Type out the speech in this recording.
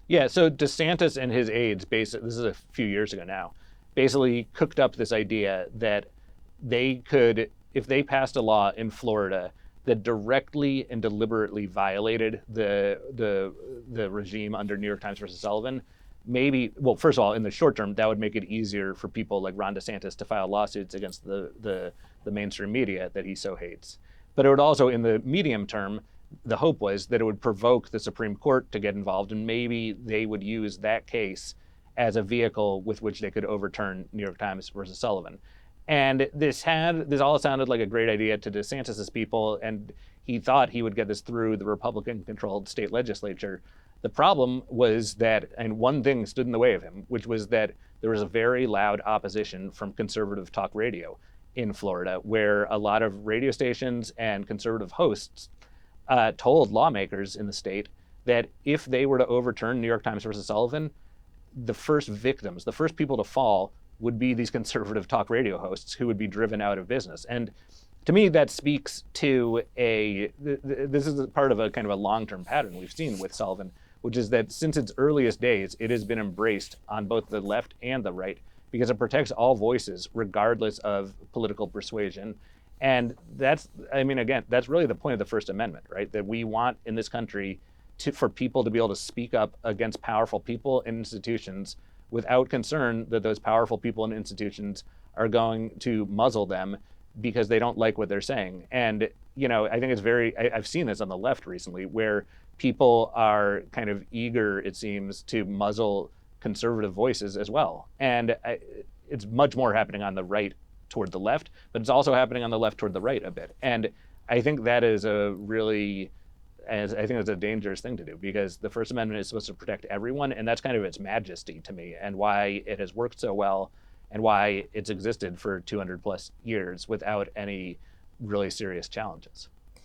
Yeah, so DeSantis and his aides, basically, this is a few years ago now, basically cooked up this idea that they could, if they passed a law in Florida that directly and deliberately violated the regime under New York Times versus Sullivan, maybe, well, first of all, in the short term, that would make it easier for people like Ron DeSantis to file lawsuits against the mainstream media that he so hates. But it would also, in the medium term, the hope was that it would provoke the Supreme Court to get involved, and maybe they would use that case as a vehicle with which they could overturn New York Times versus Sullivan. And this all sounded like a great idea to DeSantis's people, and he thought he would get this through the Republican-controlled state legislature. The problem was that, and one thing stood in the way of him, which was that there was a very loud opposition from conservative talk radio in Florida, where a lot of radio stations and conservative hosts told lawmakers in the state that if they were to overturn New York Times versus Sullivan, the first victims, the first people to fall, would be these conservative talk radio hosts who would be driven out of business. And to me, that speaks to this is part of a kind of a long-term pattern we've seen with Sullivan, which is that since its earliest days, it has been embraced on both the left and the right because it protects all voices, regardless of political persuasion. And that's, I mean, again, that's really the point of the First Amendment, right? That we want in this country for people to be able to speak up against powerful people and institutions without concern that those powerful people and institutions are going to muzzle them because they don't like what they're saying. And, I think I've seen this on the left recently where people are kind of eager, it seems, to muzzle conservative voices as well. And it's much more happening on the right toward the left, but it's also happening on the left toward the right a bit. And I think that is I think that's a dangerous thing to do because the First Amendment is supposed to protect everyone, and that's kind of its majesty to me and why it has worked so well and why it's existed for 200 plus years without any really serious challenges.